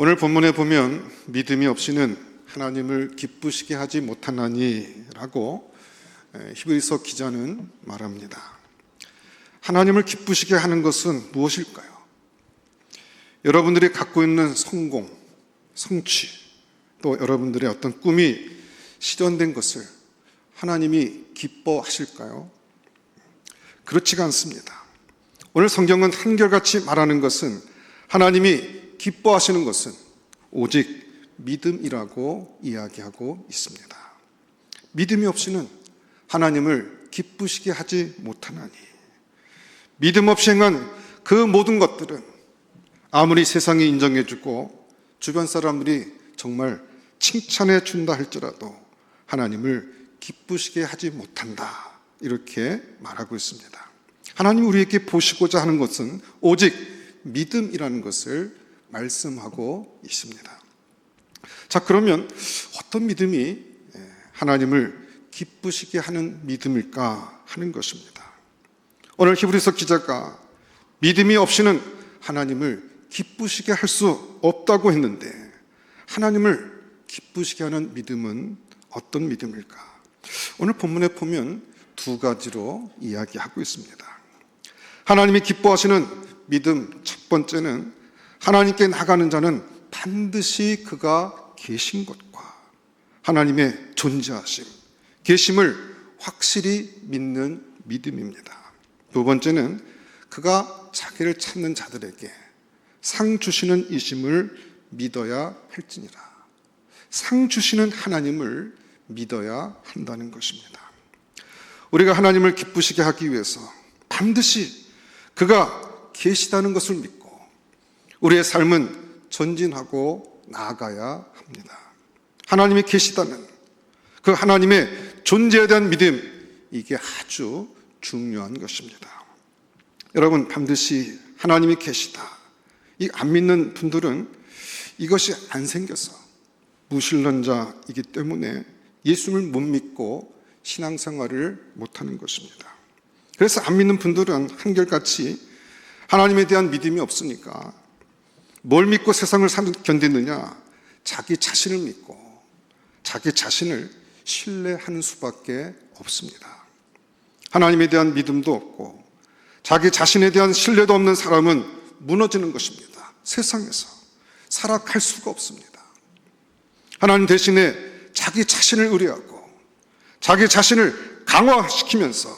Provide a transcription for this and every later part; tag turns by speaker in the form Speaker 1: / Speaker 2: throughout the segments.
Speaker 1: 오늘 본문에 보면 믿음이 없이는 하나님을 기쁘시게 하지 못하나니라고 히브리서 기자는 말합니다. 하나님을 기쁘시게 하는 것은 무엇일까요? 여러분들이 갖고 있는 성공, 성취, 또 여러분들의 어떤 꿈이 실현된 것을 하나님이 기뻐하실까요? 그렇지가 않습니다. 오늘 성경은 한결같이 말하는 것은 하나님이 기뻐하시는 것은 오직 믿음이라고 이야기하고 있습니다. 믿음이 없이는 하나님을 기쁘시게 하지 못하나니, 믿음 없이 행한 그 모든 것들은 아무리 세상이 인정해주고 주변 사람들이 정말 칭찬해 준다 할지라도 하나님을 기쁘시게 하지 못한다, 이렇게 말하고 있습니다. 하나님이 우리에게 보시고자 하는 것은 오직 믿음이라는 것을 말씀하고 있습니다. 자, 그러면 어떤 믿음이 하나님을 기쁘시게 하는 믿음일까 하는 것입니다. 오늘 히브리서 기자가 믿음이 없이는 하나님을 기쁘시게 할 수 없다고 했는데, 하나님을 기쁘시게 하는 믿음은 어떤 믿음일까? 오늘 본문에 보면 두 가지로 이야기하고 있습니다. 하나님이 기뻐하시는 믿음 첫 번째는 하나님께 나가는 자는 반드시 그가 계신 것과 하나님의 존재하심, 계심을 확실히 믿는 믿음입니다. 두 번째는 그가 자기를 찾는 자들에게 상 주시는 이심을 믿어야 할지니라. 상 주시는 하나님을 믿어야 한다는 것입니다. 우리가 하나님을 기쁘시게 하기 위해서 반드시 그가 계시다는 것을 믿고 우리의 삶은 전진하고 나아가야 합니다. 하나님이 계시다는 그 하나님의 존재에 대한 믿음, 이게 아주 중요한 것입니다. 여러분, 반드시 하나님이 계시다, 이 안 믿는 분들은 이것이 안 생겨서 무신론자이기 때문에 예수를 못 믿고 신앙생활을 못하는 것입니다. 그래서 안 믿는 분들은 한결같이 하나님에 대한 믿음이 없으니까 뭘 믿고 세상을 견디느냐? 자기 자신을 믿고 자기 자신을 신뢰하는 수밖에 없습니다. 하나님에 대한 믿음도 없고 자기 자신에 대한 신뢰도 없는 사람은 무너지는 것입니다. 세상에서 살아갈 수가 없습니다. 하나님 대신에 자기 자신을 의뢰하고 자기 자신을 강화시키면서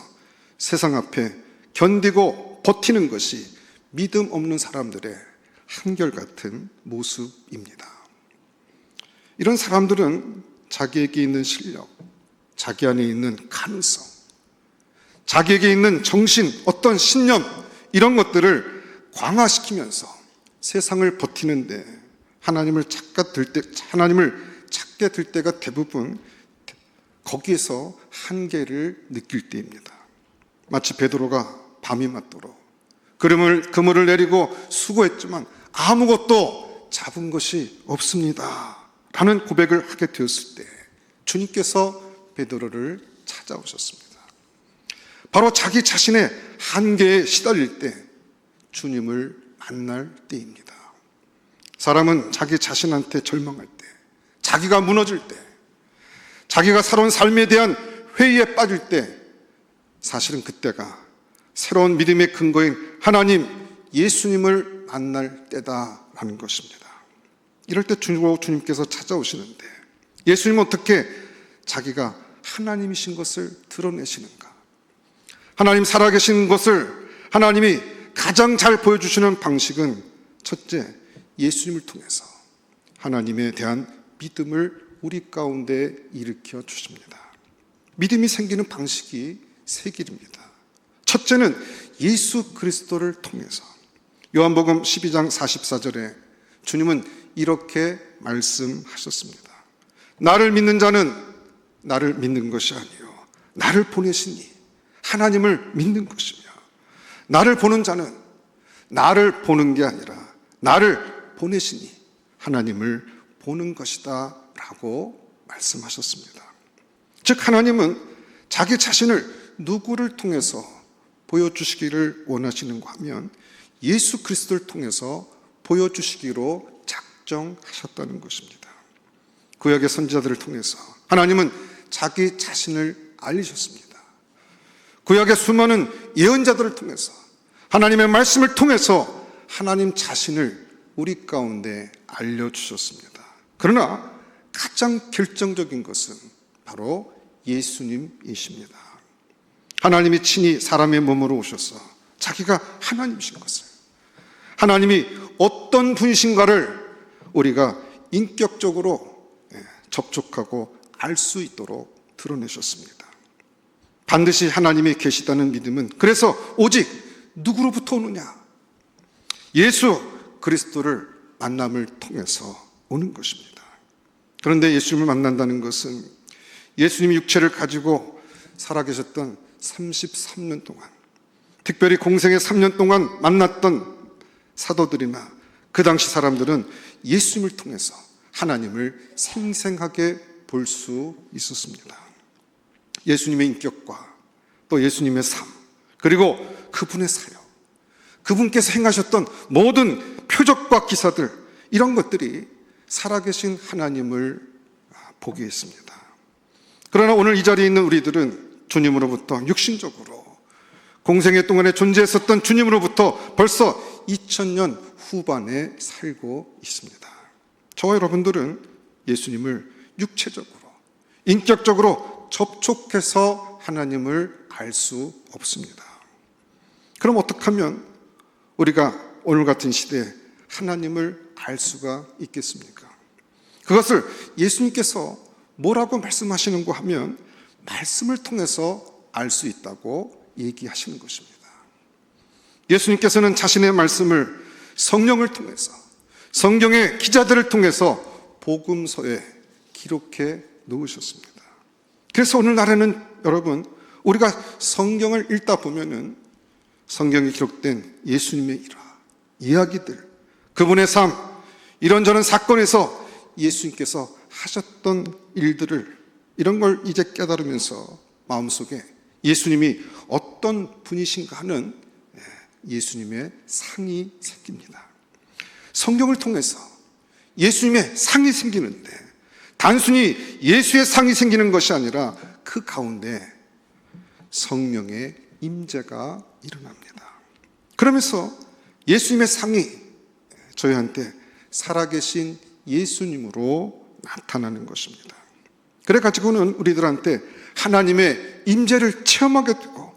Speaker 1: 세상 앞에 견디고 버티는 것이 믿음 없는 사람들의 한결같은 모습입니다. 이런 사람들은 자기에게 있는 실력, 자기 안에 있는 가능성, 자기에게 있는 정신, 어떤 신념, 이런 것들을 강화시키면서 세상을 버티는데 하나님을 찾게 될 때가 대부분 거기에서 한계를 느낄 때입니다. 마치 베드로가 밤이 맞도록 그물을 내리고 수고했지만 아무것도 잡은 것이 없습니다 라는 고백을 하게 되었을 때 주님께서 베드로를 찾아오셨습니다. 바로 자기 자신의 한계에 시달릴 때 주님을 만날 때입니다. 사람은 자기 자신한테 절망할 때, 자기가 무너질 때, 자기가 살아온 삶에 대한 회의에 빠질 때, 사실은 그때가 새로운 믿음의 근거인 하나님, 예수님을 만날 때다라는 것입니다. 이럴 때 주님께서 찾아오시는데 예수님은 어떻게 자기가 하나님이신 것을 드러내시는가? 하나님 살아계신 것을 하나님이 가장 잘 보여주시는 방식은 첫째, 예수님을 통해서 하나님에 대한 믿음을 우리 가운데 일으켜 주십니다. 믿음이 생기는 방식이 세 길입니다. 첫째는 예수 그리스도를 통해서, 요한복음 12장 44절에 주님은 이렇게 말씀하셨습니다. 나를 믿는 자는 나를 믿는 것이 아니요 나를 보내시니 하나님을 믿는 것이며, 나를 보는 자는 나를 보는 게 아니라 나를 보내시니 하나님을 보는 것이다 라고 말씀하셨습니다. 즉 하나님은 자기 자신을 누구를 통해서 보여주시기를 원하시는가 하면 예수 그리스도를 통해서 보여주시기로 작정하셨다는 것입니다. 구약의 선지자들을 통해서 하나님은 자기 자신을 알리셨습니다. 구약의 수많은 예언자들을 통해서 하나님의 말씀을 통해서 하나님 자신을 우리 가운데 알려주셨습니다. 그러나 가장 결정적인 것은 바로 예수님이십니다. 하나님이 친히 사람의 몸으로 오셔서 자기가 하나님이신 것을, 하나님이 어떤 분이신가를 우리가 인격적으로 접촉하고 알 수 있도록 드러내셨습니다. 반드시 하나님이 계시다는 믿음은 그래서 오직 누구로부터 오느냐? 예수 그리스도를 만남을 통해서 오는 것입니다. 그런데 예수님을 만난다는 것은 예수님이 육체를 가지고 살아계셨던 33년 동안, 특별히 공생의 3년 동안 만났던 사도들이나 그 당시 사람들은 예수님을 통해서 하나님을 생생하게 볼 수 있었습니다. 예수님의 인격과 또 예수님의 삶, 그리고 그분의 사역, 그분께서 행하셨던 모든 표적과 기사들, 이런 것들이 살아계신 하나님을 보게 했습니다. 그러나 오늘 이 자리에 있는 우리들은 주님으로부터 육신적으로 공생애 동안에 존재했었던 주님으로부터 벌써 2000년 후반에 살고 있습니다. 저와 여러분들은 예수님을 육체적으로, 인격적으로 접촉해서 하나님을 알 수 없습니다. 그럼 어떻게 하면 우리가 오늘 같은 시대에 하나님을 알 수가 있겠습니까? 그것을 예수님께서 뭐라고 말씀하시는가 하면 말씀을 통해서 알 수 있다고 얘기하시는 것입니다. 예수님께서는 자신의 말씀을 성령을 통해서, 성경의 기자들을 통해서 복음서에 기록해 놓으셨습니다. 그래서 오늘날에는 여러분, 우리가 성경을 읽다 보면은 성경에 기록된 예수님의 일화, 이야기들, 그분의 삶, 이런저런 사건에서 예수님께서 하셨던 일들을, 이런 걸 이제 깨달으면서 마음속에 예수님이 어떤 분이신가 하는 예수님의 상이 생깁니다. 성경을 통해서 예수님의 상이 생기는데 단순히 예수의 상이 생기는 것이 아니라 그 가운데 성령의 임재가 일어납니다. 그러면서 예수님의 상이 저희한테 살아계신 예수님으로 나타나는 것입니다. 그래가지고는 우리들한테 하나님의 임재를 체험하게 되고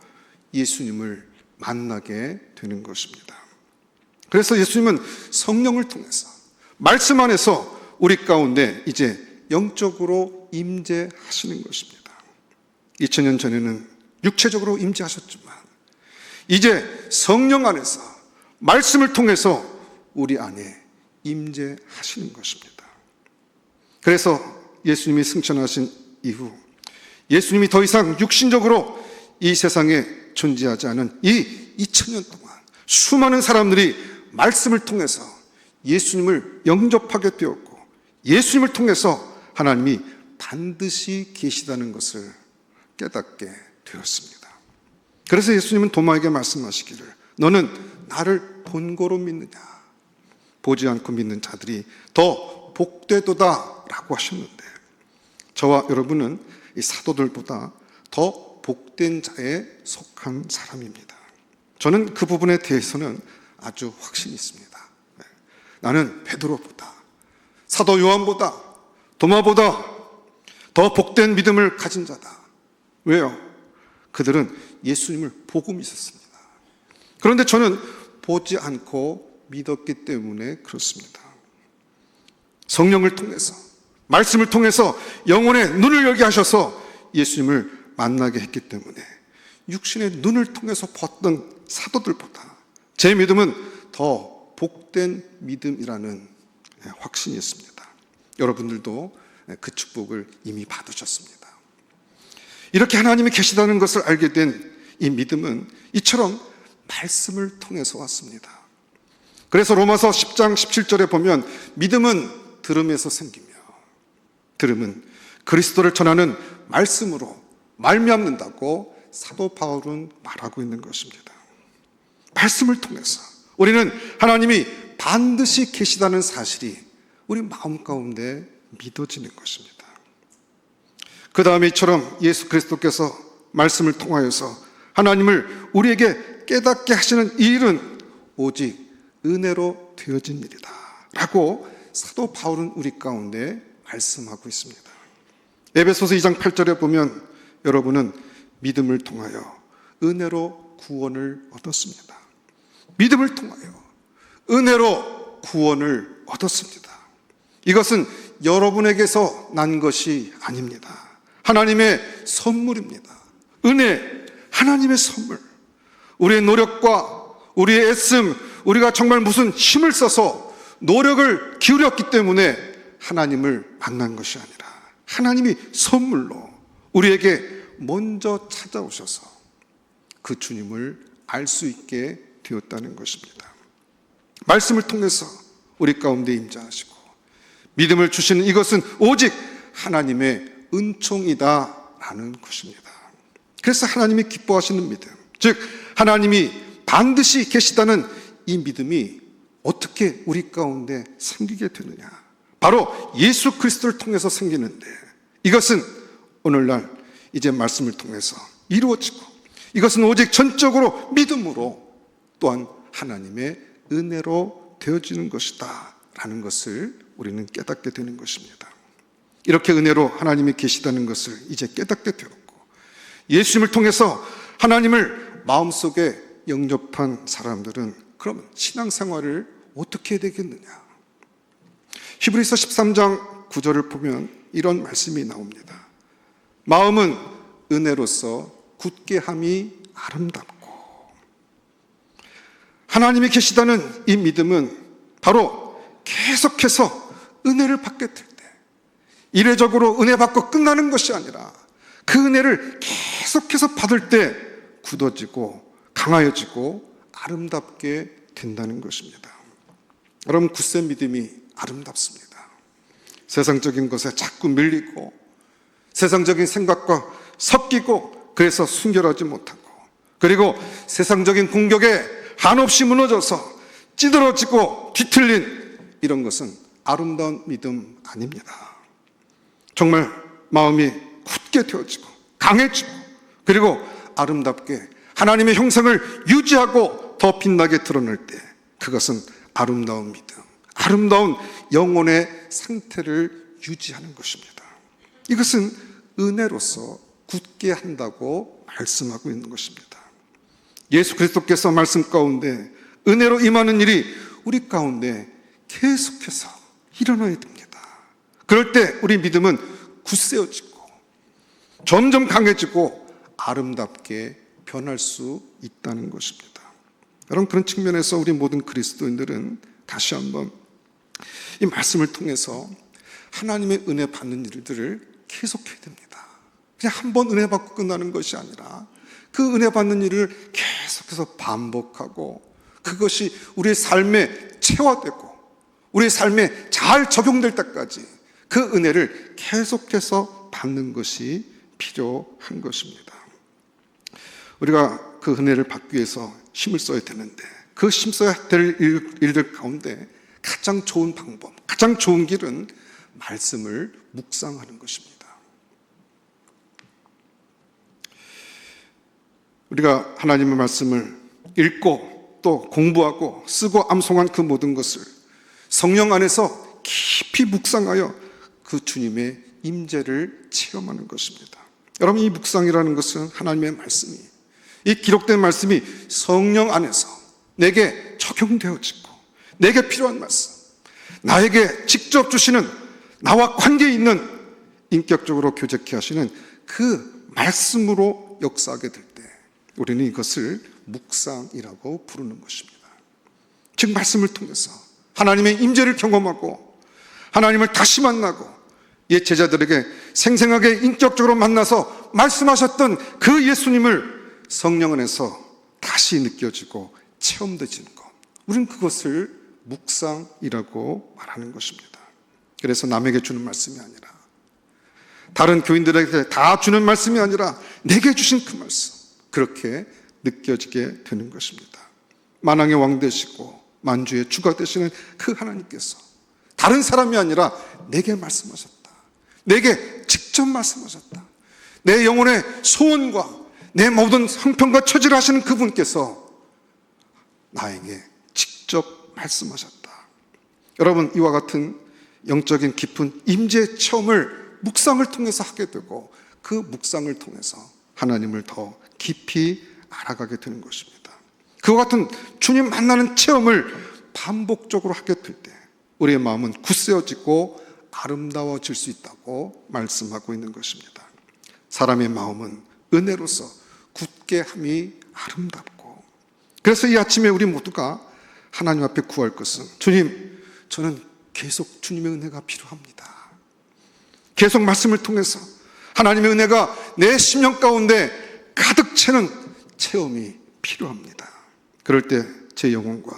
Speaker 1: 예수님을 만나게 되는 것입니다. 그래서 예수님은 성령을 통해서, 말씀 안에서 우리 가운데 이제 영적으로 임재하시는 것입니다. 2000년 전에는 육체적으로 임재하셨지만 이제 성령 안에서 말씀을 통해서 우리 안에 임재하시는 것입니다. 그래서 예수님이 승천하신 이후 예수님이 더 이상 육신적으로 이 세상에 존재하지 않은 이 2000년 동안 수많은 사람들이 말씀을 통해서 예수님을 영접하게 되었고 예수님을 통해서 하나님이 반드시 계시다는 것을 깨닫게 되었습니다. 그래서 예수님은 도마에게 말씀하시기를 너는 나를 본고로 믿느냐? 보지 않고 믿는 자들이 더 복되도다 라고 하셨는데 저와 여러분은 이 사도들보다 더 복된 자에 속한 사람입니다. 저는 그 부분에 대해서는 아주 확신이 있습니다. 나는 베드로보다, 사도 요한보다, 도마보다 더 복된 믿음을 가진 자다. 왜요? 그들은 예수님을 보고 믿었습니다. 그런데 저는 보지 않고 믿었기 때문에 그렇습니다. 성령을 통해서, 말씀을 통해서 영혼의 눈을 열게 하셔서 예수님을 만나게 했기 때문에 육신의 눈을 통해서 봤던 사도들보다 제 믿음은 더 복된 믿음이라는 확신이 있습니다. 여러분들도 그 축복을 이미 받으셨습니다. 이렇게 하나님이 계시다는 것을 알게 된 이 믿음은 이처럼 말씀을 통해서 왔습니다. 그래서 로마서 10장 17절에 보면 믿음은 들음에서 생기며 들음은 그리스도를 전하는 말씀으로 말미암는다고 사도 바울은 말하고 있는 것입니다. 말씀을 통해서 우리는 하나님이 반드시 계시다는 사실이 우리 마음 가운데 믿어지는 것입니다. 그 다음에 이처럼 예수 그리스도께서 말씀을 통하여서 하나님을 우리에게 깨닫게 하시는 이 일은 오직 은혜로 되어진 일이다 라고 사도 바울은 우리 가운데 말씀하고 있습니다. 에베소서 2장 8절에 보면 여러분은 믿음을 통하여 은혜로 구원을 얻었습니다. 믿음을 통하여 은혜로 구원을 얻었습니다. 이것은 여러분에게서 난 것이 아닙니다. 하나님의 선물입니다. 은혜, 하나님의 선물. 우리의 노력과 우리의 애씀, 우리가 정말 무슨 힘을 써서 노력을 기울였기 때문에 하나님을 만난 것이 아니라 하나님이 선물로 우리에게 먼저 찾아오셔서 그 주님을 알 수 있게 되었다는 것입니다. 말씀을 통해서 우리 가운데 임재하시고 믿음을 주시는 이것은 오직 하나님의 은총이다라는 것입니다. 그래서 하나님이 기뻐하시는 믿음, 즉 하나님이 반드시 계시다는 이 믿음이 어떻게 우리 가운데 생기게 되느냐? 바로 예수 그리스도를 통해서 생기는데 이것은 오늘날 이제 말씀을 통해서 이루어지고 이것은 오직 전적으로 믿음으로 또한 하나님의 은혜로 되어지는 것이다 라는 것을 우리는 깨닫게 되는 것입니다. 이렇게 은혜로 하나님이 계시다는 것을 이제 깨닫게 되었고 예수님을 통해서 하나님을 마음속에 영접한 사람들은 그럼 신앙생활을 어떻게 해야 되겠느냐? 히브리서 13장 9절을 보면 이런 말씀이 나옵니다. 마음은 은혜로서 굳게 함이 아름답고 하나님이 계시다는 이 믿음은 바로 계속해서 은혜를 받게 될 때 이례적으로 은혜 받고 끝나는 것이 아니라 그 은혜를 계속해서 받을 때 굳어지고 강하여지고 아름답게 된다는 것입니다. 여러분, 굳센 믿음이 아름답습니다. 세상적인 것에 자꾸 밀리고 세상적인 생각과 섞이고 그래서 순결하지 못하고 그리고 세상적인 공격에 한없이 무너져서 찌들어지고 뒤틀린 이런 것은 아름다운 믿음 아닙니다. 정말 마음이 굳게 되어지고 강해지고 그리고 아름답게 하나님의 형상을 유지하고 더 빛나게 드러낼 때 그것은 아름다운 믿음, 아름다운 영혼의 상태를 유지하는 것입니다. 이것은 은혜로서 굳게 한다고 말씀하고 있는 것입니다. 예수 그리스도께서 말씀 가운데 은혜로 임하는 일이 우리 가운데 계속해서 일어나야 됩니다. 그럴 때 우리 믿음은 굳세어지고 점점 강해지고 아름답게 변할 수 있다는 것입니다. 여러분, 그런 측면에서 우리 모든 그리스도인들은 다시 한번 이 말씀을 통해서 하나님의 은혜 받는 일들을 계속해야 됩니다. 그냥 한 번 은혜 받고 끝나는 것이 아니라 그 은혜 받는 일을 계속해서 반복하고 그것이 우리의 삶에 체화되고 우리의 삶에 잘 적용될 때까지 그 은혜를 계속해서 받는 것이 필요한 것입니다. 우리가 그 은혜를 받기 위해서 힘을 써야 되는데 그 힘써야 될 일들 가운데 가장 좋은 방법, 가장 좋은 길은 말씀을 묵상하는 것입니다. 우리가 하나님의 말씀을 읽고 또 공부하고 쓰고 암송한 그 모든 것을 성령 안에서 깊이 묵상하여 그 주님의 임재를 체험하는 것입니다. 여러분, 이 묵상이라는 것은 하나님의 말씀이, 이 기록된 말씀이 성령 안에서 내게 적용되어지고 내게 필요한 말씀, 나에게 직접 주시는 나와 관계 있는 인격적으로 교제케 하시는 그 말씀으로 역사하게 될 때 우리는 이것을 묵상이라고 부르는 것입니다. 즉 말씀을 통해서 하나님의 임재를 경험하고 하나님을 다시 만나고 옛 제자들에게 생생하게 인격적으로 만나서 말씀하셨던 그 예수님을 성령 안에서 다시 느껴지고 체험되지는 것, 우리는 그것을 묵상이라고 말하는 것입니다. 그래서 남에게 주는 말씀이 아니라 다른 교인들에게 다 주는 말씀이 아니라 내게 주신 그 말씀, 그렇게 느껴지게 되는 것입니다. 만왕의 왕 되시고 만주의 주가 되시는 그 하나님께서 다른 사람이 아니라 내게 말씀하셨다. 내게 직접 말씀하셨다. 내 영혼의 소원과 내 모든 형편과 처지를 하시는 그분께서 나에게 직접 말씀하셨다. 여러분, 이와 같은 영적인 깊은 임재 체험을 묵상을 통해서 하게 되고 그 묵상을 통해서 하나님을 더 깊이 알아가게 되는 것입니다. 그와 같은 주님 만나는 체험을 반복적으로 하게 될 때 우리의 마음은 굳세어지고 아름다워질 수 있다고 말씀하고 있는 것입니다. 사람의 마음은 은혜로서 굳게 함이 아름답고, 그래서 이 아침에 우리 모두가 하나님 앞에 구할 것은, 주님, 저는 계속 주님의 은혜가 필요합니다. 계속 말씀을 통해서 하나님의 은혜가 내 심령 가운데 가득 채는 체험이 필요합니다. 그럴 때 제 영혼과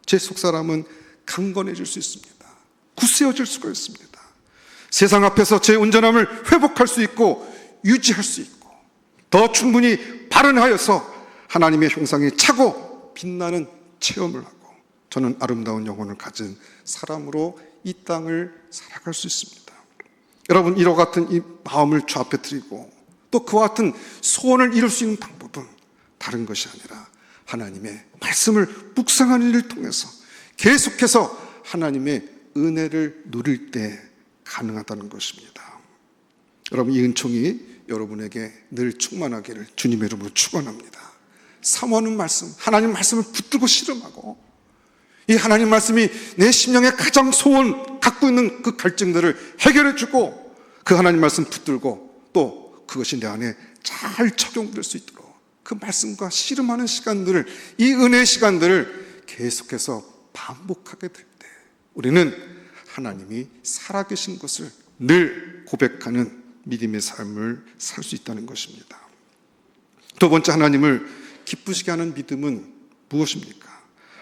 Speaker 1: 제 속사람은 강건해질 수 있습니다. 굳세어질 수가 있습니다. 세상 앞에서 제 온전함을 회복할 수 있고 유지할 수 있고 더 충분히 발현하여서 하나님의 형상이 차고 빛나는 체험을 하고 저는 아름다운 영혼을 가진 사람으로 이 땅을 살아갈 수 있습니다. 여러분, 이와 같은 이 마음을 주 앞에 드리고 또 그와 같은 소원을 이룰 수 있는 방법은 다른 것이 아니라 하나님의 말씀을 묵상하는 일을 통해서 계속해서 하나님의 은혜를 누릴 때 가능하다는 것입니다. 여러분, 이 은총이 여러분에게 늘 충만하기를 주님의 이름으로 축원합니다. 사모하는 말씀, 하나님 말씀을 붙들고 씨름하고 이 하나님 말씀이 내 심령의 가장 소원 갖고 있는 그 갈증들을 해결해 주고 그 하나님 말씀 붙들고 또 그것이 내 안에 잘 적용될 수 있도록 그 말씀과 씨름하는 시간들을, 이 은혜의 시간들을 계속해서 반복하게 될 때 우리는 하나님이 살아계신 것을 늘 고백하는 믿음의 삶을 살 수 있다는 것입니다. 두 번째, 하나님을 기쁘시게 하는 믿음은 무엇입니까?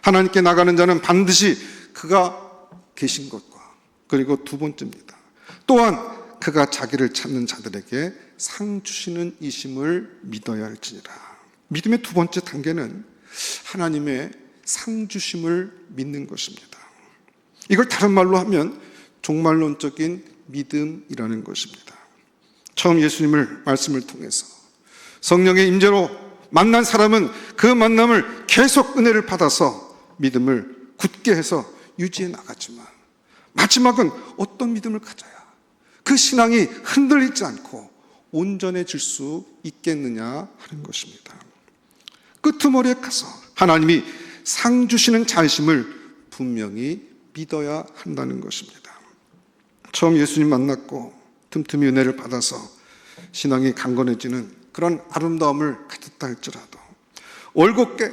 Speaker 1: 하나님께 나가는 자는 반드시 그가 계신 것과, 그리고 두 번째입니다. 또한 그가 자기를 찾는 자들에게 상 주시는 이심을 믿어야 할지니라. 믿음의 두 번째 단계는 하나님의 상 주심을 믿는 것입니다. 이걸 다른 말로 하면 종말론적인 믿음이라는 것입니다. 처음 예수님을 말씀을 통해서 성령의 임재로 만난 사람은 그 만남을 계속 은혜를 받아서 믿음을 굳게 해서 유지해 나갔지만 마지막은 어떤 믿음을 가져야 그 신앙이 흔들리지 않고 온전해질 수 있겠느냐 하는 것입니다. 끄트머리에 가서 하나님이 상 주시는 자심을 분명히 믿어야 한다는 것입니다. 처음 예수님 만났고 틈틈이 은혜를 받아서 신앙이 강건해지는 그런 아름다움을 가졌다 할지라도 올곧게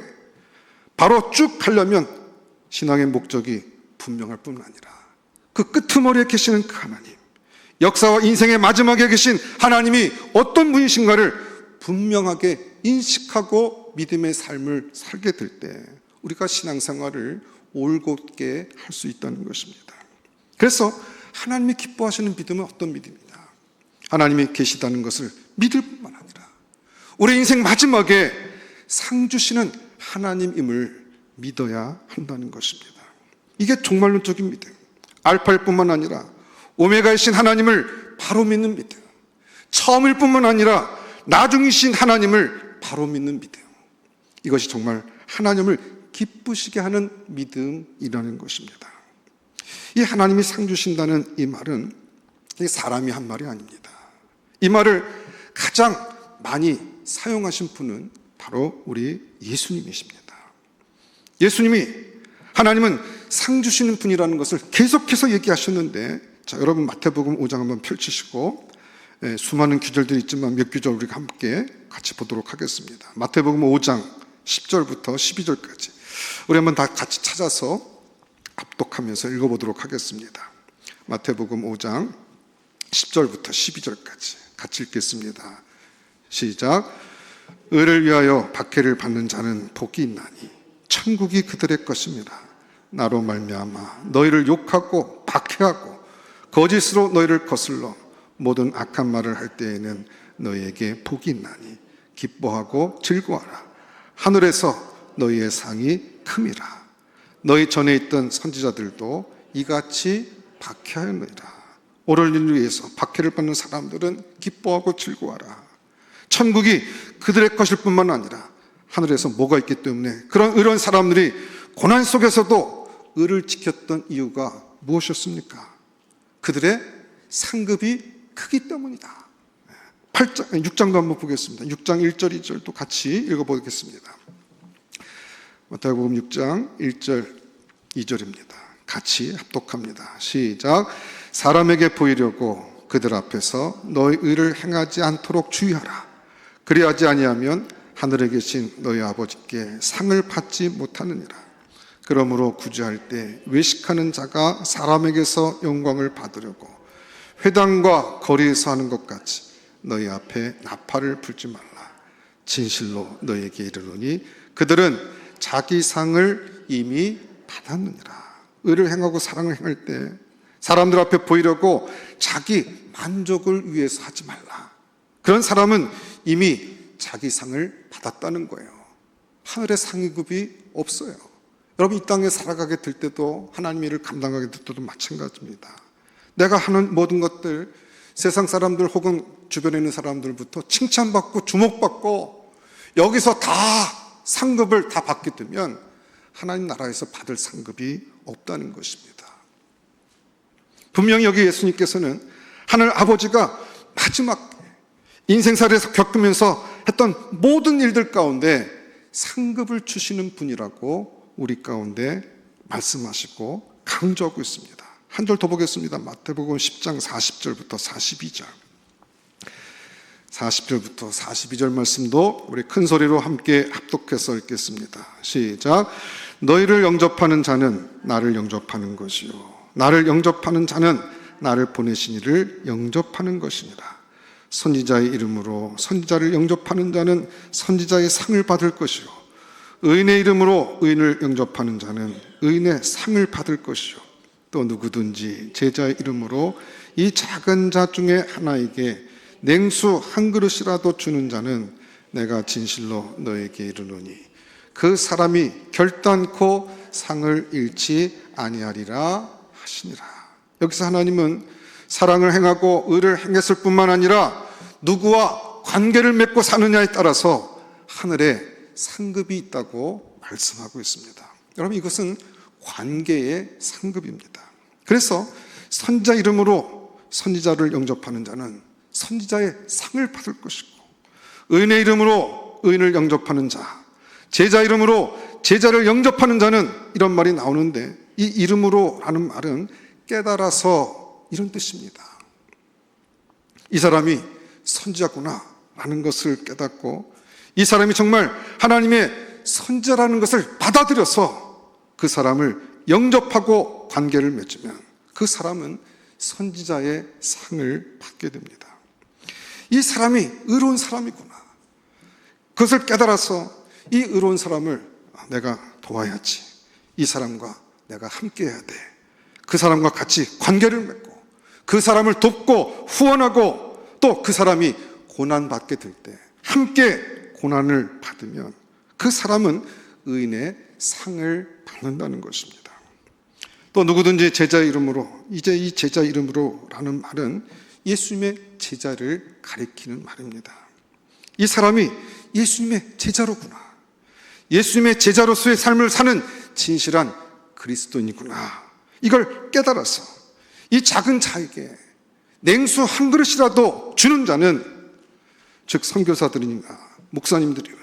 Speaker 1: 바로 쭉 가려면 신앙의 목적이 분명할 뿐 아니라 그 끄트머리에 계시는 그 하나님, 역사와 인생의 마지막에 계신 하나님이 어떤 분이신가를 분명하게 인식하고 믿음의 삶을 살게 될 때 우리가 신앙생활을 올곧게 할 수 있다는 것입니다. 그래서 하나님이 기뻐하시는 믿음은 어떤 믿음이냐? 하나님이 계시다는 것을 믿을 뿐만 아니라 우리 인생 마지막에 상 주시는 하나님임을 믿어야 한다는 것입니다. 이게 종말론적인 믿음, 알파일 뿐만 아니라 오메가이신 하나님을 바로 믿는 믿음, 처음일 뿐만 아니라 나중이신 하나님을 바로 믿는 믿음, 이것이 정말 하나님을 기쁘시게 하는 믿음이라는 것입니다. 이 하나님이 상 주신다는 이 말은 사람이 한 말이 아닙니다. 이 말을 가장 많이 사용하신 분은 바로 우리 예수님이십니다. 예수님이 하나님은 상 주시는 분이라는 것을 계속해서 얘기하셨는데, 자, 여러분 마태복음 5장 한번 펼치시고 수많은 규절들이 있지만 몇 규절 우리가 함께 같이 보도록 하겠습니다. 마태복음 5장 10절부터 12절까지 우리 한번 다 같이 찾아서 합독하면서 읽어보도록 하겠습니다. 마태복음 5장 10절부터 12절까지 같이 읽겠습니다. 시작. 의를 위하여 박해를 받는 자는 복이 있나니 천국이 그들의 것입니다. 나로 말미암아 너희를 욕하고 박해하고 거짓으로 너희를 거슬러 모든 악한 말을 할 때에는 너희에게 복이 있나니 기뻐하고 즐거워하라. 하늘에서 너희의 상이 큼이라. 너희 전에 있던 선지자들도 이같이 박해하였느니라. 옳은 일을 위해서 박해를 받는 사람들은 기뻐하고 즐거워하라. 천국이 그들의 것일 뿐만 아니라 하늘에서 뭐가 있기 때문에 그런 의로운 사람들이 고난 속에서도 의를 지켰던 이유가 무엇이었습니까? 그들의 상급이 크기 때문이다. 6장도 한번 보겠습니다. 6장 1절 2절도 같이 읽어보겠습니다. 마태복음 6장 1절 2절입니다. 같이 합독합니다. 시작. 사람에게 보이려고 그들 앞에서 너희 의를 행하지 않도록 주의하라. 그리하지 아니하면 하늘에 계신 너희 아버지께 상을 받지 못하느니라. 그러므로 구제할 때 외식하는 자가 사람에게서 영광을 받으려고 회당과 거리에서 하는 것 같이 너희 앞에 나팔을 불지 말라. 진실로 너희에게 이르노니 그들은 자기 상을 이미 받았느니라. 의를 행하고 사랑을 행할 때 사람들 앞에 보이려고 자기 만족을 위해서 하지 말라. 그런 사람은 이미 자기 상을 받았다는 거예요. 하늘의 상위급이 없어요. 여러분, 이 땅에 살아가게 될 때도 하나님의 일을 감당하게 될 때도 마찬가지입니다. 내가 하는 모든 것들, 세상 사람들 혹은 주변에 있는 사람들부터 칭찬받고 주목받고 여기서 다 상급을 다 받게 되면 하나님 나라에서 받을 상급이 없다는 것입니다. 분명히 여기 예수님께서는 하늘 아버지가 마지막 인생살에서 겪으면서 했던 모든 일들 가운데 상급을 주시는 분이라고 우리 가운데 말씀하시고 강조하고 있습니다. 한 절 더 보겠습니다. 마태복음 10장 40절부터 42절. 40절부터 42절 말씀도 우리 큰 소리로 함께 합독해서 읽겠습니다. 시작. 너희를 영접하는 자는 나를 영접하는 것이요 나를 영접하는 자는 나를 보내신 이를 영접하는 것이니라. 선지자의 이름으로 선지자를 영접하는 자는 선지자의 상을 받을 것이요 의인의 이름으로 의인을 영접하는 자는 의인의 상을 받을 것이요 또 누구든지 제자의 이름으로 이 작은 자 중에 하나에게 냉수 한 그릇이라도 주는 자는 내가 진실로 너에게 이르노니 그 사람이 결단코 상을 잃지 아니하리라 하시니라. 여기서 하나님은 사랑을 행하고 의를 행했을 뿐만 아니라 누구와 관계를 맺고 사느냐에 따라서 하늘에 상급이 있다고 말씀하고 있습니다. 여러분, 이것은 관계의 상급입니다. 그래서 선지자 이름으로 선지자를 영접하는 자는 선지자의 상을 받을 것이고 의인의 이름으로 의인을 영접하는 자, 제자 이름으로 제자를 영접하는 자는 이런 말이 나오는데 이 이름으로 하는 말은 깨달아서 이런 뜻입니다. 이 사람이 선지자구나 라는 것을 깨닫고 이 사람이 정말 하나님의 선지자라는 것을 받아들여서 그 사람을 영접하고 관계를 맺으면 그 사람은 선지자의 상을 받게 됩니다. 이 사람이 의로운 사람이구나. 그것을 깨달아서 이 의로운 사람을 내가 도와야지. 이 사람과 내가 함께 해야 돼. 그 사람과 같이 관계를 맺고 그 사람을 돕고 후원하고 또 그 사람이 고난받게 될 때 함께 고난을 받으면 그 사람은 의인의 상을 받는다는 것입니다. 또 누구든지 제자 이름으로, 이제 이 제자 이름으로 라는 말은 예수님의 제자를 가리키는 말입니다. 이 사람이 예수님의 제자로구나. 예수님의 제자로서의 삶을 사는 진실한 그리스도인이구나. 이걸 깨달아서 이 작은 자에게 냉수 한 그릇이라도 주는 자는, 즉 선교사들이나 목사님들이나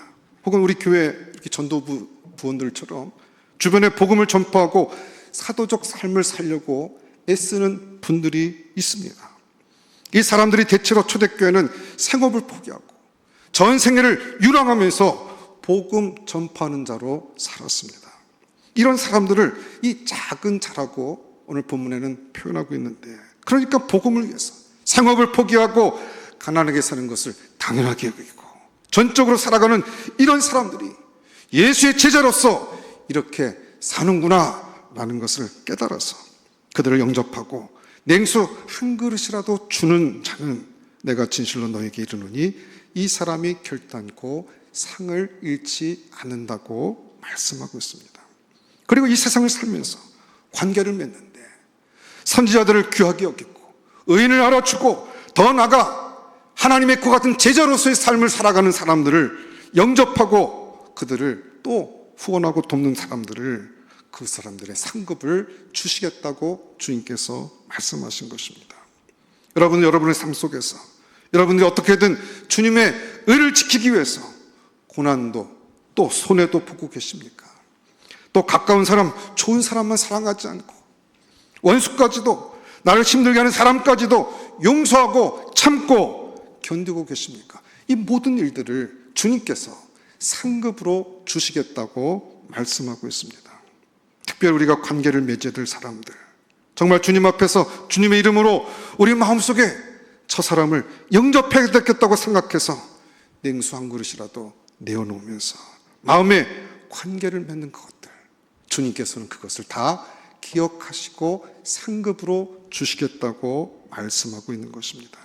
Speaker 1: 혹은 우리 교회 이렇게 전도부 부원들처럼 주변에 복음을 전파하고 사도적 삶을 살려고 애쓰는 분들이 있습니다. 이 사람들이 대체로 초대교회는 생업을 포기하고 전 생애를 유랑하면서 복음 전파하는 자로 살았습니다. 이런 사람들을 이 작은 자라고 오늘 본문에는 표현하고 있는데, 그러니까 복음을 위해서 생업을 포기하고 가난하게 사는 것을 당연하게 여기고 전적으로 살아가는 이런 사람들이 예수의 제자로서 이렇게 사는구나 라는 것을 깨달아서 그들을 영접하고 냉수 한 그릇이라도 주는 자는 내가 진실로 너에게 이르노니 이 사람이 결단코 상을 잃지 않는다고 말씀하고 있습니다. 그리고 이 세상을 살면서 관계를 맺는데 선지자들을 귀하게 여기고 의인을 알아주고 더 나아가 하나님의 그 같은 제자로서의 삶을 살아가는 사람들을 영접하고 그들을 또 후원하고 돕는 사람들을, 그 사람들의 상급을 주시겠다고 주님께서 말씀하신 것입니다. 여러분의 삶 속에서 여러분들이 어떻게든 주님의 의를 지키기 위해서 고난도 또 손해도 보고 계십니까? 또 가까운 사람, 좋은 사람만 사랑하지 않고 원수까지도, 나를 힘들게 하는 사람까지도 용서하고 참고 견디고 계십니까? 이 모든 일들을 주님께서 상급으로 주시겠다고 말씀하고 있습니다. 특별히 우리가 관계를 맺어야 될 사람들, 정말 주님 앞에서 주님의 이름으로 우리 마음속에 저 사람을 영접해야 되겠다고 생각해서 냉수 한 그릇이라도 내어놓으면서 마음에 관계를 맺는 것들, 주님께서는 그것을 다 기억하시고 상급으로 주시겠다고 말씀하고 있는 것입니다.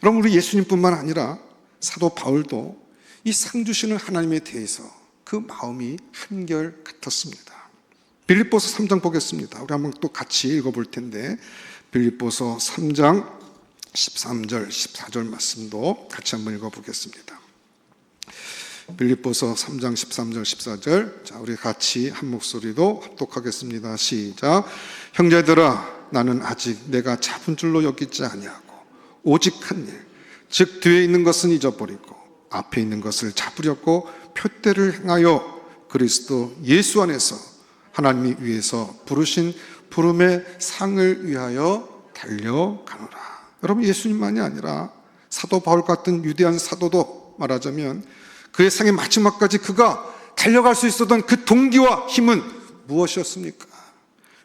Speaker 1: 여러분, 우리 예수님뿐만 아니라 사도 바울도 이 상 주시는 하나님에 대해서 그 마음이 한결 같았습니다. 빌립보서 3장 보겠습니다. 우리 한번 또 같이 읽어볼 텐데, 빌립보서 3장 13절, 14절 말씀도 같이 한번 읽어보겠습니다. 빌립보서 3장 13절, 14절. 자, 우리 같이 한 목소리로 합독하겠습니다. 시작. 형제들아, 나는 아직 내가 잡은 줄로 여기지 아니하고 오직 한 일, 즉 뒤에 있는 것은 잊어버리고 앞에 있는 것을 잡으려고 표대를 행하여 그리스도 예수 안에서 하나님이 위에서 부르신 부름의 상을 위하여 달려가노라. 여러분, 예수님만이 아니라 사도 바울 같은 위대한 사도도 말하자면 그의 생의 마지막까지 그가 달려갈 수 있었던 그 동기와 힘은 무엇이었습니까?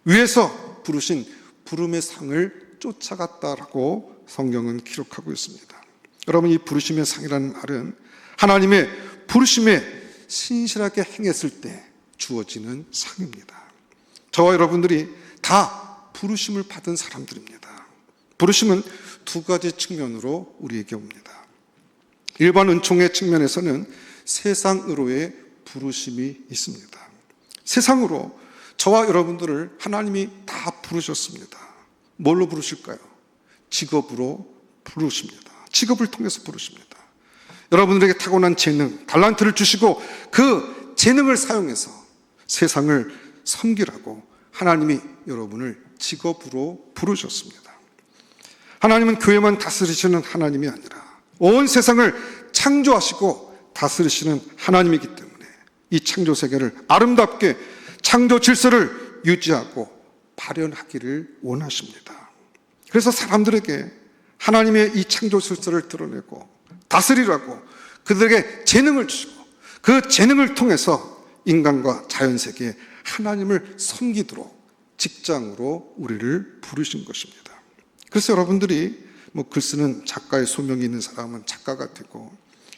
Speaker 1: 위에서 부르신 부름의 상을 쫓아갔다라고 성경은 기록하고 있습니다. 여러분, 이 부르심의 상이라는 말은 하나님의 부르심에 신실하게 행했을 때 주어지는 상입니다. 저와 여러분들이 다 부르심을 받은 사람들입니다. 부르심은 두 가지 측면으로 우리에게 옵니다. 일반 은총의 측면에서는 세상으로의 부르심이 있습니다. 세상으로 저와 여러분들을 하나님이 다 부르셨습니다. 뭘로 부르실까요? 직업으로 부르십니다. 직업을 통해서 부르십니다. 여러분들에게 타고난 재능, 달란트를 주시고 그 재능을 사용해서 세상을 섬기라고 하나님이 여러분을 직업으로 부르셨습니다. 하나님은 교회만 다스리시는 하나님이 아니라 온 세상을 창조하시고 다스리시는 하나님이기 때문에 이 창조 세계를 아름답게 창조 질서를 유지하고 발현하기를 원하십니다. 그래서 사람들에게 하나님의 이 창조 질서를 드러내고 다스리라고 그들에게 재능을 주시고 그 재능을 통해서 인간과 자연세계에 하나님을 섬기도록 직장으로 우리를 부르신 것입니다. 그래서 여러분들이 글 쓰는 작가의 소명이 있는 사람은 작가가 되고,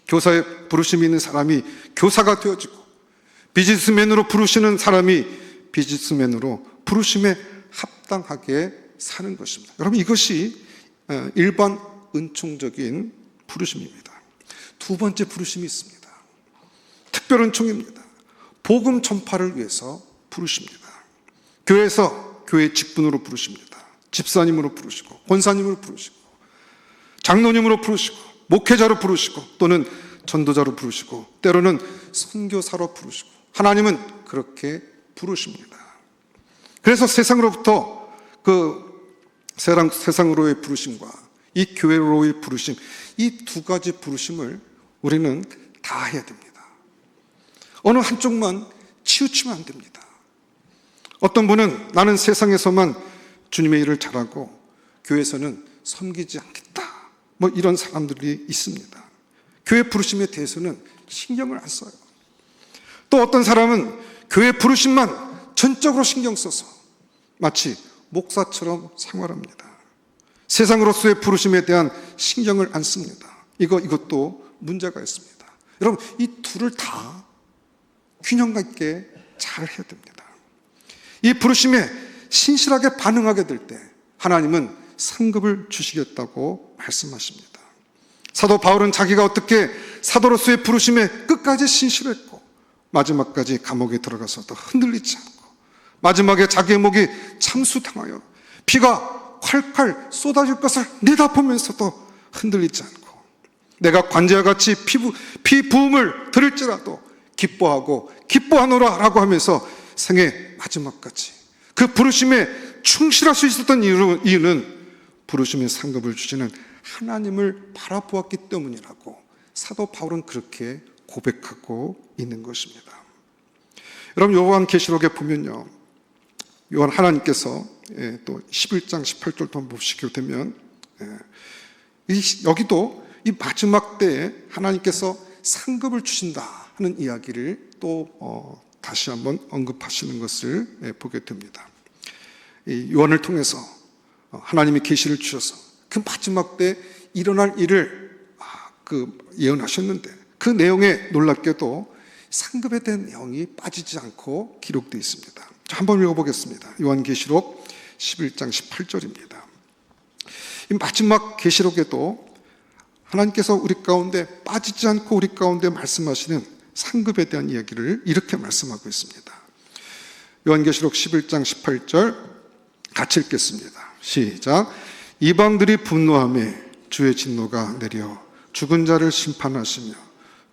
Speaker 1: 교사의 부르심이 있는 사람이 교사가 되어지고, 비즈니스맨으로 부르시는 사람이 비즈니스맨으로 부르심에 합당하게 사는 것입니다. 여러분, 이것이 일반 은총적인 부르심입니다. 두 번째 부르심이 있습니다. 특별 은총입니다. 복음 전파를 위해서 부르십니다. 교회에서 교회 직분으로 부르십니다. 집사님으로 부르시고, 권사님으로 부르시고, 장로님으로 부르시고, 목회자로 부르시고, 또는 전도자로 부르시고, 때로는 선교사로 부르시고, 하나님은 그렇게 부르십니다. 그래서 세상으로부터 세상으로의 부르심과 이 교회로의 부르심, 이 두 가지 부르심을 우리는 다 해야 됩니다. 어느 한쪽만 치우치면 안 됩니다. 어떤 분은 나는 세상에서만 주님의 일을 잘하고 교회에서는 섬기지 않겠다, 이런 사람들이 있습니다. 교회 부르심에 대해서는 신경을 안 써요. 또 어떤 사람은 교회 부르심만 전적으로 신경 써서 마치 목사처럼 생활합니다. 세상으로서의 부르심에 대한 신경을 안 씁니다. 이것도 문제가 있습니다. 여러분, 이 둘을 다 균형감 있게 잘 해야 됩니다. 이 부르심에 신실하게 반응하게 될 때 하나님은 상급을 주시겠다고 말씀하십니다. 사도 바울은 자기가 어떻게 사도로서의 부르심에 끝까지 신실했고 마지막까지 감옥에 들어가서도 흔들리지 않고 마지막에 자기의 목이 참수당하여 비가 콸콸 쏟아질 것을 내다보면서도 흔들리지 않고, 내가 관제와 같이 피 부음을 들을지라도 기뻐하고 기뻐하노라 라고 하면서 생의 마지막까지 그 부르심에 충실할 수 있었던 이유는 부르심의 상급을 주시는 하나님을 바라보았기 때문이라고 사도 바울은 그렇게 고백하고 있는 것입니다. 여러분, 요한계시록에 보면요, 요한 하나님께서 또 11장 18절도 한번 보시게 되면 여기도 이 마지막 때에 하나님께서 상급을 주신다 하는 이야기를 또 다시 한번 언급하시는 것을 보게 됩니다. 이 요한을 통해서 하나님이 계시를 주셔서 그 마지막 때 일어날 일을 예언하셨는데, 그 내용에 놀랍게도 상급에 대한 내용이 빠지지 않고 기록되어 있습니다. 한번 읽어보겠습니다. 요한계시록 11장 18절입니다. 이 마지막 계시록에도 하나님께서 우리 가운데 빠지지 않고 우리 가운데 말씀하시는 상급에 대한 이야기를 이렇게 말씀하고 있습니다. 요한계시록 11장 18절 같이 읽겠습니다. 시작. 이방들이 분노하며 주의 진노가 내려 죽은 자를 심판하시며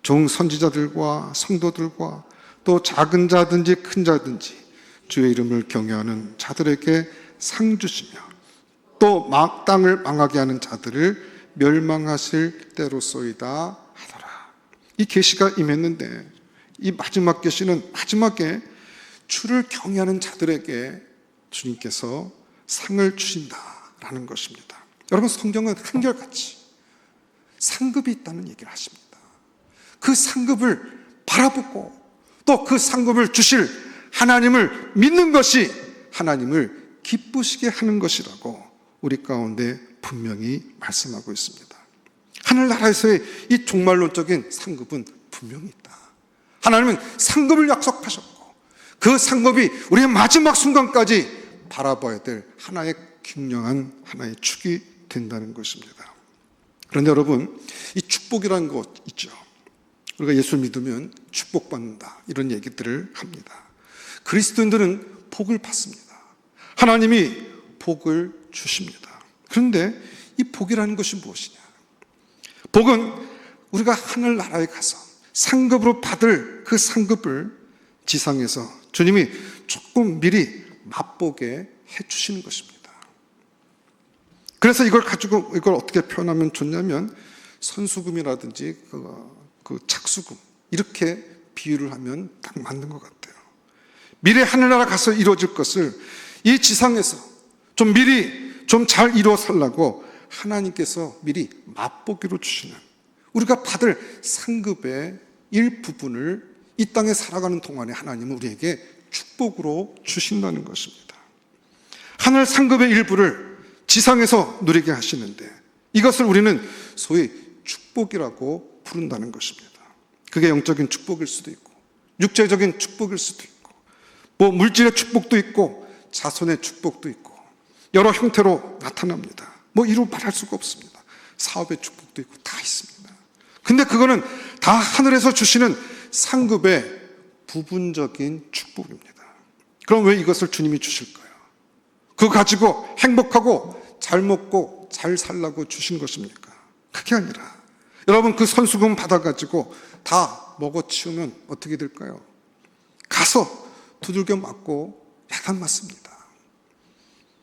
Speaker 1: 종 선지자들과 성도들과 또 작은 자든지 큰 자든지 주의 이름을 경외하는 자들에게 상 주시며 또 땅을 망하게 하는 자들을 멸망하실 때로소이다 하더라. 이 계시가 임했는데, 이 마지막 계시는 마지막에 주를 경외하는 자들에게 주님께서 상을 주신다라는 것입니다. 여러분, 성경은 한결같이 상급이 있다는 얘기를 하십니다. 그 상급을 바라보고 또 그 상급을 주실 하나님을 믿는 것이 하나님을 기쁘시게 하는 것이라고 우리 가운데 분명히 말씀하고 있습니다. 하늘나라에서의 이 종말론적인 상급은 분명히 있다. 하나님은 상급을 약속하셨고 그 상급이 우리의 마지막 순간까지 바라봐야 될 하나의 굉장한 하나의 축이 된다는 것입니다. 그런데 여러분, 이 축복이라는 것 있죠. 우리가 예수를 믿으면 축복받는다, 이런 얘기들을 합니다. 그리스도인들은 복을 받습니다. 하나님이 복을 주십니다. 그런데 이 복이라는 것이 무엇이냐? 복은 우리가 하늘나라에 가서 상급으로 받을 그 상급을 지상에서 주님이 조금 미리 맛보게 해주시는 것입니다. 그래서 이걸 가지고 이걸 어떻게 표현하면 좋냐면, 선수금이라든지 그 착수금, 이렇게 비유를 하면 딱 맞는 것 같아요. 미래 하늘나라 가서 이루어질 것을 이 지상에서 좀 미리 좀 잘 이루어 살라고 하나님께서 미리 맛보기로 주시는, 우리가 받을 상급의 일부분을 이 땅에 살아가는 동안에 하나님은 우리에게 축복으로 주신다는 것입니다. 하늘 상급의 일부를 지상에서 누리게 하시는데, 이것을 우리는 소위 축복이라고 부른다는 것입니다. 그게 영적인 축복일 수도 있고 육체적인 축복일 수도 있고 뭐 물질의 축복도 있고 자손의 축복도 있고 여러 형태로 나타납니다. 뭐 이루 말할 수가 없습니다. 사업의 축복도 있고 다 있습니다. 근데 그거는 다 하늘에서 주시는 상급의 부분적인 축복입니다. 그럼 왜 이것을 주님이 주실까요? 그거 가지고 행복하고 잘 먹고 잘 살라고 주신 것입니까? 그게 아니라, 여러분, 그 선수금 받아가지고 다 먹어치우면 어떻게 될까요? 가서 두들겨 맞고 야단 맞습니다.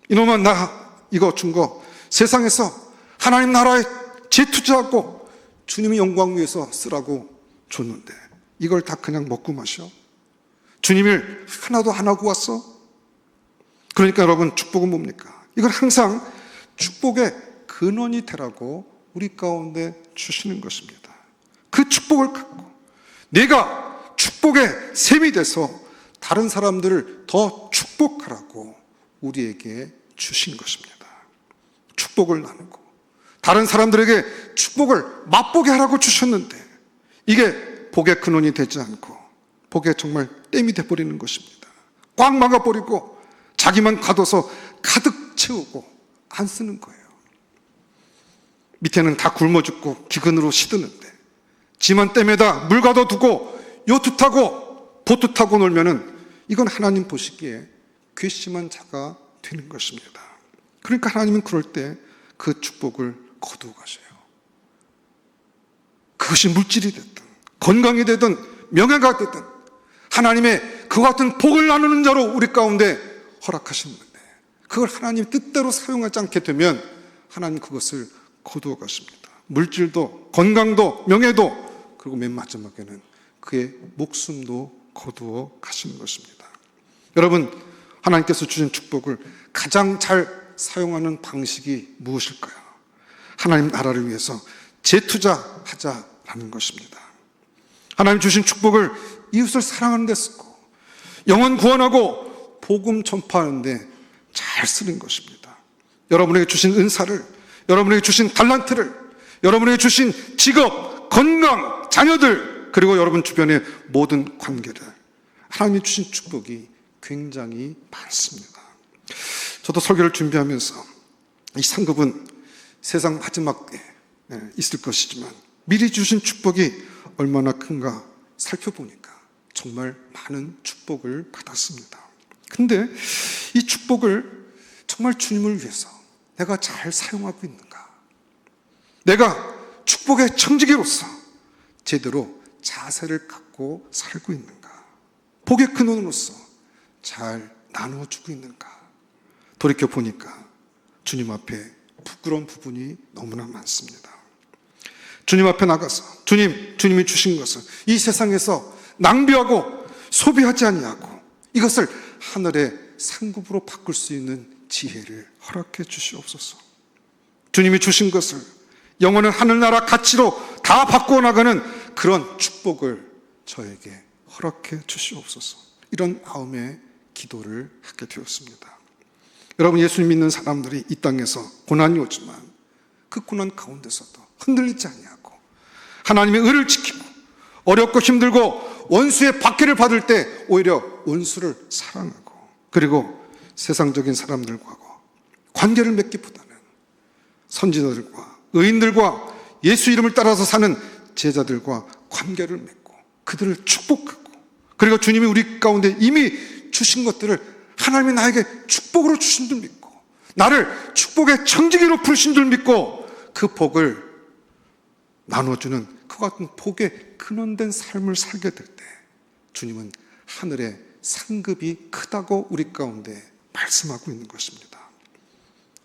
Speaker 1: 이놈아, 나 이거 준 거 세상에서 하나님 나라에 재투자하고 주님의 영광 위해서 쓰라고 줬는데 이걸 다 그냥 먹고 마셔? 주님을 하나도 안 하고 왔어? 그러니까 여러분, 축복은 뭡니까? 이건 항상 축복의 근원이 되라고 우리 가운데 주시는 것입니다. 그 축복을 갖고 내가 축복의 셈이 돼서 다른 사람들을 더 축복하라고 우리에게 주신 것입니다. 축복을 나누고 다른 사람들에게 축복을 맛보게 하라고 주셨는데, 이게 복의 근원이 되지 않고 복의 정말 땜이 돼버리는 것입니다. 꽉 막아버리고 자기만 가둬서 가득 채우고 안 쓰는 거예요. 밑에는 다 굶어 죽고 기근으로 시드는데 지만 댐에다 물 가둬두고 요트 타고 보트 타고 놀면은 이건 하나님 보시기에 괘씸한 자가 되는 것입니다. 그러니까 하나님은 그럴 때 그 축복을 거두어 가셔요. 그것이 물질이 됐든 건강이 되든 명예가 되든 하나님의 그와 같은 복을 나누는 자로 우리 가운데 허락하시는 건데, 그걸 하나님 뜻대로 사용하지 않게 되면 하나님 그것을 거두어 가십니다. 물질도 건강도 명예도, 그리고 맨 마지막에는 그의 목숨도 거두어 가시는 것입니다. 여러분, 하나님께서 주신 축복을 가장 잘 사용하는 방식이 무엇일까요? 하나님 나라를 위해서 재투자하자라는 것입니다. 하나님 주신 축복을 이웃을 사랑하는 데 쓰고 영혼 구원하고 복음 전파하는 데 잘 쓰는 것입니다. 여러분에게 주신 은사를, 여러분에게 주신 달란트를, 여러분에게 주신 직업, 건강, 자녀들, 그리고 여러분 주변의 모든 관계를, 하나님이 주신 축복이 굉장히 많습니다. 저도 설교를 준비하면서 이 상급은 세상 마지막에 있을 것이지만 미리 주신 축복이 얼마나 큰가 살펴보니까 정말 많은 축복을 받았습니다. 근데 이 축복을 정말 주님을 위해서 내가 잘 사용하고 있는가? 내가 축복의 청지기로서 제대로 자세를 갖고 살고 있는가? 복의 근원으로서 잘 나누어주고 있는가? 돌이켜보니까 주님 앞에 부끄러운 부분이 너무나 많습니다. 주님 앞에 나가서 주님이 주신 것을 이 세상에서 낭비하고 소비하지 아니하고 이것을 하늘의 상급으로 바꿀 수 있는 지혜를 허락해 주시옵소서. 주님이 주신 것을 영원한 하늘나라 가치로 다 바꾸어 나가는 그런 축복을 저에게 허락해 주시옵소서. 이런 마음의 기도를 하게 되었습니다. 여러분, 예수님 믿는 사람들이 이 땅에서 고난이 오지만 그 고난 가운데서도 흔들리지 아니하고 하나님의 의를 지키고 어렵고 힘들고 원수의 박해를 받을 때 오히려 원수를 사랑하고, 그리고 세상적인 사람들과 관계를 맺기보다는 선지자들과 의인들과 예수 이름을 따라서 사는 제자들과 관계를 맺고 그들을 축복하고, 그리고 주님이 우리 가운데 이미 주신 것들을 하나님이 나에게 축복으로 주신 줄 믿고 나를 축복의 청지기로 부르신 줄 믿고 그 복을 나눠주는 그 같은 복의 근원된 삶을 살게 될 때 주님은 하늘의 상급이 크다고 우리 가운데 말씀하고 있는 것입니다.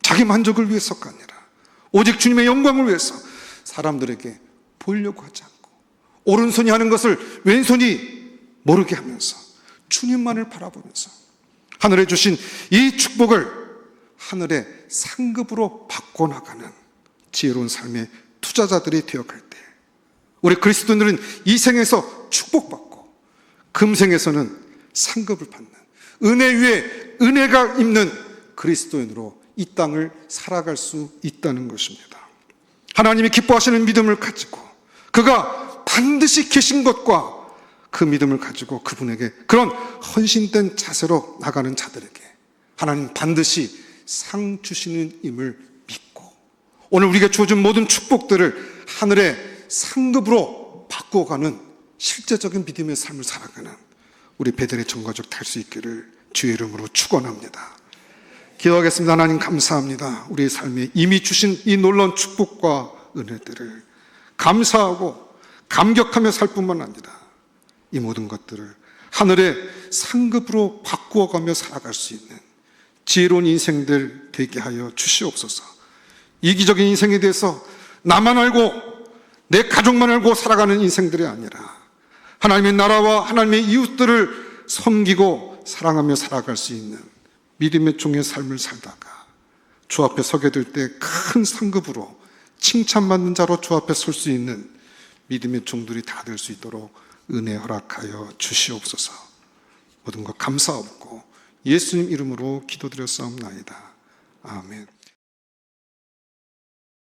Speaker 1: 자기 만족을 위해서가 아니라 오직 주님의 영광을 위해서 사람들에게 보이려고 하지 않고 오른손이 하는 것을 왼손이 모르게 하면서 주님만을 바라보면서 하늘에 주신 이 축복을 하늘의 상급으로 바꿔나가는 지혜로운 삶의 투자자들이 되어갈 때 우리 그리스도인들은 이 생에서 축복받고 금생에서는 상급을 받는 은혜 위에 은혜가 있는 그리스도인으로 이 땅을 살아갈 수 있다는 것입니다. 하나님이 기뻐하시는 믿음을 가지고 그가 반드시 계신 것과 그 믿음을 가지고 그분에게 그런 헌신된 자세로 나가는 자들에게 하나님 반드시 상 주시는 임을 믿고 오늘 우리에게 주어진 모든 축복들을 하늘의 상급으로 바꿔가는 실제적인 믿음의 삶을 살아가는 우리 베델의 전가족 될 수 있기를 주의 이름으로 축원합니다. 기도하겠습니다. 하나님 감사합니다. 우리의 삶에 이미 주신 이 놀라운 축복과 은혜들을 감사하고 감격하며 살 뿐만 아니라 이 모든 것들을 하늘의 상급으로 바꾸어가며 살아갈 수 있는 지혜로운 인생들 되게 하여 주시옵소서. 이기적인 인생에 대해서 나만 알고 내 가족만 알고 살아가는 인생들이 아니라 하나님의 나라와 하나님의 이웃들을 섬기고 사랑하며 살아갈 수 있는 믿음의 종의 삶을 살다가 주 앞에 서게 될 때 큰 상급으로 칭찬받는 자로 주 앞에 설 수 있는 믿음의 종들이 다 될 수 있도록 은혜 허락하여 주시옵소서. 모든 것 감사하고 예수님 이름으로 기도드렸사옵나이다. 아멘.